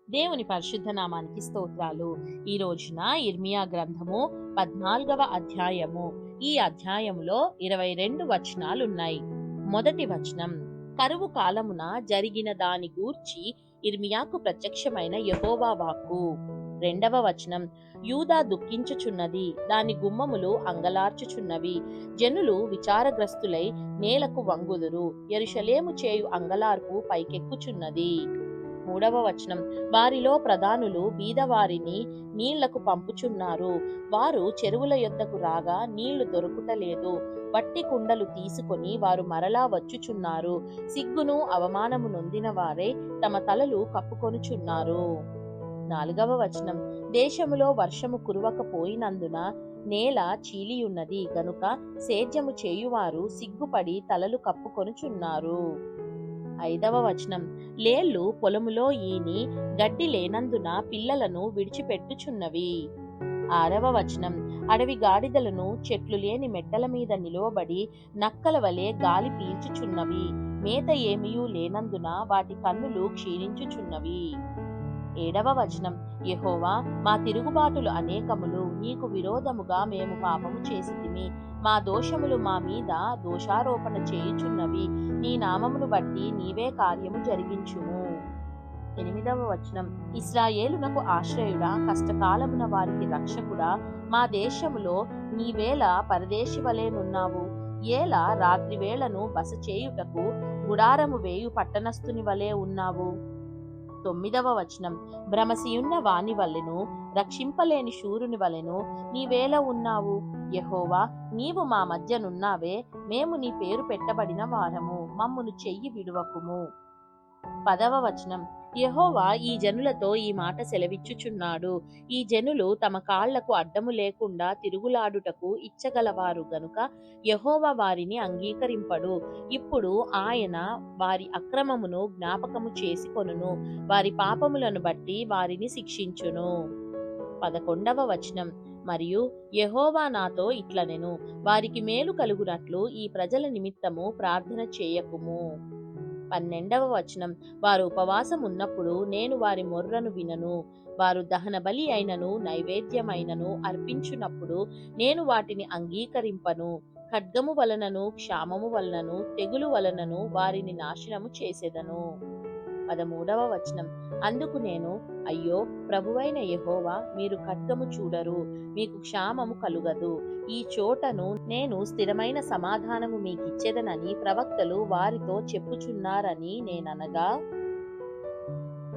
దేవుని పరిశుద్ధ నామానికి స్తోత్రాలు. ఈ రోజున ఇర్మియా గ్రంథము 14వ అధ్యాయము. ఈ అధ్యాయములో 22 వచనాలున్నాయి. మొదటి వచనం, కరువు కాలమున జరిగిన దాని గూర్చి ఇర్మియాకు ప్రత్యక్షమైన యెహోవా వాక్కు. రెండవ వచనం, యూదా దుఃఖించుచున్నది, దాని గుమ్మములు అంగలార్చుచున్నవి, జనులు విచారగ్రస్తులై నేలకు వంగుదురు, యెరూషలేము చేయు అంగలార్పు పైకెక్కుచున్నది. మూడవ వచనం, వారిలో ప్రధానులు బీదవారిని నీళ్లకు పంపుచున్నారు, వారు చెరువుల యొద్దకు రాగా నీళ్లు దొరుకుటలేదు, వట్టి కుండలు తీసుకొని వారు మరలా వచ్చుచున్నారు, సిగ్గును అవమానము నొందిన వారే తమ తలలు కప్పుకొనుచున్నారు. నాలుగవ వచనం, దేశములో వర్షము కురవకపోయినందున నేల చీలియున్నది గనుక సేద్యము చేయువారు సిగ్గుపడి తలలు కప్పుకొనుచున్నారు. ఐదవ వచనం, లేళ్లు పొలములో ఈని గడ్డి లేనందున పిల్లలను విడిచిపెట్టుచున్నవి. ఆరవ వచనం, అడవి గాడిదలను చెట్లు లేని మెట్టల మీద నిలువబడి నక్కల వలె గాలి పీల్చుచున్నవి, మేత ఏమియూ లేనందున వాటి కన్నులు క్షీణించుచున్నవి. ఏడవ వచనం, యెహోవా, మా తిరుగుబాటులు అనేకములు, నీకు విరోధముగా మేము పాపము చేసితిమి, మా దోషములు మా మీద దోషారోపణ చేయుచున్నవి, నీ నామమును బట్టి నీవే కార్యము జరిగించుము. ఎనిమిదవ వచనం, ఇశ్రాయేలునకు ఆశ్రయుడా, కష్టకాలమున వారికి రక్షకుడా, మా దేశములో నీవేళ పరదేశి వలెనున్నావు, ఏలా రాత్రి వేళను బస చేయుటకు గుడారము వేయు పట్టణస్థుని వలె ఉన్నావు. తొమ్మిదవ వచనం, భ్రమసియున్న వాని వలెను, రక్షింపలేని శూరుని వలెను నీవేళ ఉన్నావు. యెహోవా, నీవు మా మధ్యనున్నావే, మేము నీ పేరు పెట్టబడిన వారము, మమ్మును చెయ్యి విడువకుము. 10వ వచనం, యెహోవా ఈ జనులతో ఈ మాట సెలవిచ్చుచున్నాడు, ఈ జనులు తమ కాళ్లకు అడ్డము లేకుండా తిరుగులాడుటకు ఇచ్చగలవారు గనుక యెహోవా వారిని అంగీకరింపడు. ఇప్పుడు ఆయన వారి అక్రమమును జ్ఞాపకము చేసుకొనును, వారి పాపములను బట్టి వారిని శిక్షించును. 11వ వచనం, మరియు యెహోవా నాతో ఇట్లనెను, వారికి మేలు కలుగునట్లు ఈ ప్రజల నిమిత్తము ప్రార్థన చేయకుము. 12వ వచనం, వారు ఉపవాసం ఉన్నప్పుడు నేను వారి మొర్రను వినను, వారు దహన బలి అయినను నైవేద్యమైనను అర్పించునప్పుడు నేను వాటిని అంగీకరింపను, ఖడ్గము వలనను క్షామము వలనను తెగులు వలనను వారిని నాశనము చేసెదను. 13వ వచనం, అందుకు నేను, అయ్యో ప్రభువైన యెహోవా, మీరు ఖడ్గము చూడరు, మీకు క్షామము కలుగదు, ఈ చోటను నేను స్థిరమైన సమాధానము మీకిచ్చెదనని ప్రవక్తలు వారితో చెప్పుచున్నారని నేననగా.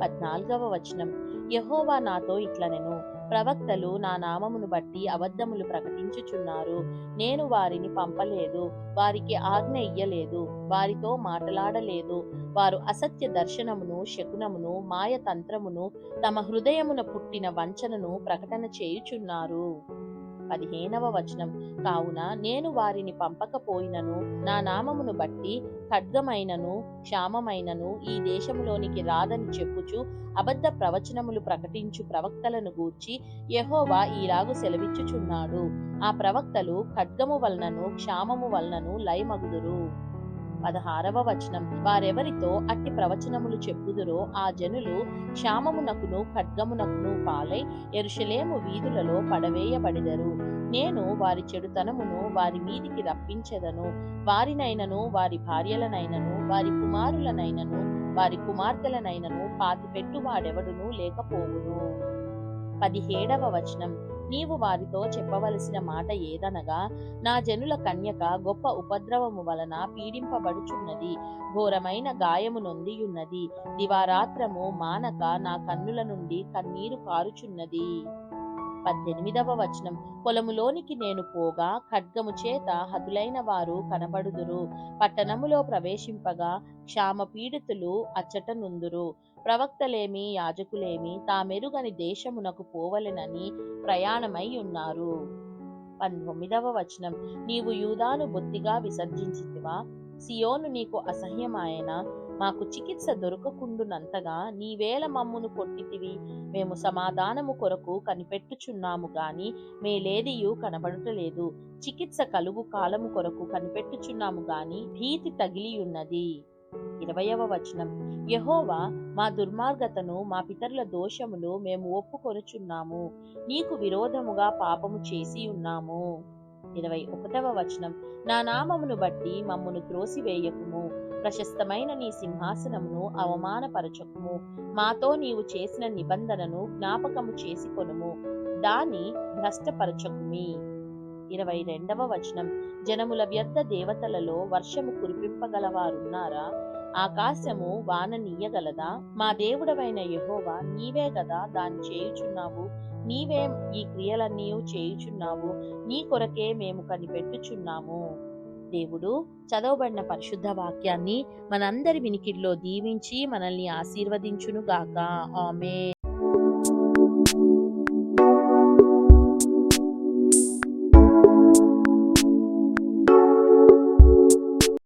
14వ వచనం, యెహోవా నాతో ఇట్లనెను, ప్రవక్తలు నా నామమును బట్టి అబద్ధములు ప్రకటించుచున్నారు, నేను వారిని పంపలేదు, వారికి ఆజ్ఞ ఇయ్యలేదు, వారితో మాటలాడలేదు, వారు అసత్య దర్శనమును శకునమును మాయతంత్రమును తమ హృదయమున పుట్టిన వంచనను ప్రకటన చేయుచున్నారు. 15వ వచనం, కావున నేను వారిని పంపకపోయినను నా నామమును బట్టి ఖడ్గమైనను క్షామమైనను ఈ దేశములోనికి రాదని చెప్పుచు అబద్ధ ప్రవచనములు ప్రకటించు ప్రవక్తలను గూర్చి యెహోవా ఈలాగు సెలవిచ్చుచున్నాడు, ఆ ప్రవక్తలు ఖడ్గము వలనను క్షామము వలనను లయమగుదురు. 16వ వచనం, వారెవరితో అట్టి ప్రవచనములు చెప్పుదురో ఆ జనులు క్షామమునకును ఖడ్గమునకును పాలై యెరూషలేము వీధులలో పడవేయబడిదరు, నేను వారి చెడుతనమును వారి మీదికి రప్పించెదను, వారినైనను వారి భార్యలనైనను వారి కుమారులనైనను వారి కుమార్తెలనైనను పాతిపెట్టు వాడెవడునూ లేకపోవును. 17వ వచనం, నీవు వారితో చెప్పవలసిన మాట ఏదనగా, నా జనుల కన్యక గొప్ప ఉపద్రవము వలన పీడింపబడుచున్నది, ఘోరమైన గాయము నొందియున్నది, దివారాత్రము మానక నా కన్నుల నుండి కన్నీరు కారుచున్నది. 18వ వచనం, పొలములోనికి నేను పోగా ఖడ్గము చేత హతులైన వారు కనబడుదురు, పట్టణములో ప్రవేశింపగా క్షామ పీడితులు అచ్చట నుందురు, ప్రవక్తలేమి యాజకులేమి తామెరుగని దేశమునకు పోవలెనని ప్రయాణమై ఉన్నారు. 19వ వచనం, నీవు యూదాను బొత్తిగా విసర్జించితివా, సియోను నీకు అసహ్యమాయెనా, మాకు చికిత్స దొరకకుండునంతగా నీవేళ మమ్మును కొట్టితివి, మేము సమాధానము కొరకు కనిపెట్టుచున్నాము గాని మేలేదియు కనబడుటలేదు, చికిత్స కలుగు కాలము కొరకు కనిపెట్టుచున్నాము గాని భీతి తగిలియున్నది. 20వ వచనం. యెహోవా, మా దుర్మార్గతను, మా పితరుల దోషములు మేము ఒప్పుకొనుచున్నాము. నీకు విరోధముగా పాపము చేసి ఉన్నాము. 21వ వచనం. నా నామమును బట్టి మమ్మును త్రోసివేయకుము. ప్రశస్తమైన నీ సింహాసనమును అవమానపరచకుము. మాతో నీవు చేసిన నిబంధనను జ్ఞాపకము చేసుకొనుము. దాని భ్రష్టపరచకుమి. 22వ వచనం. జనముల వ్యర్థ దేవతలలో వర్షము కురిపింపగలవారున్నారా? ఆకాశము వాన నీయగలదా? మా దేవుడవైన యెహోవా, నీవే గదా దాన్ని చేయుచున్నావు. నీవే ఈ క్రియలన్నీ చేయుచున్నావు. నీ కొరకే మేము కనిపెట్టుచున్నాము. దేవుడు చదవబడిన పరిశుద్ధ వాక్యాన్ని మనందరి వినికిడిలో దీవించి మనల్ని ఆశీర్వదించునుగాక. ఆమేన్.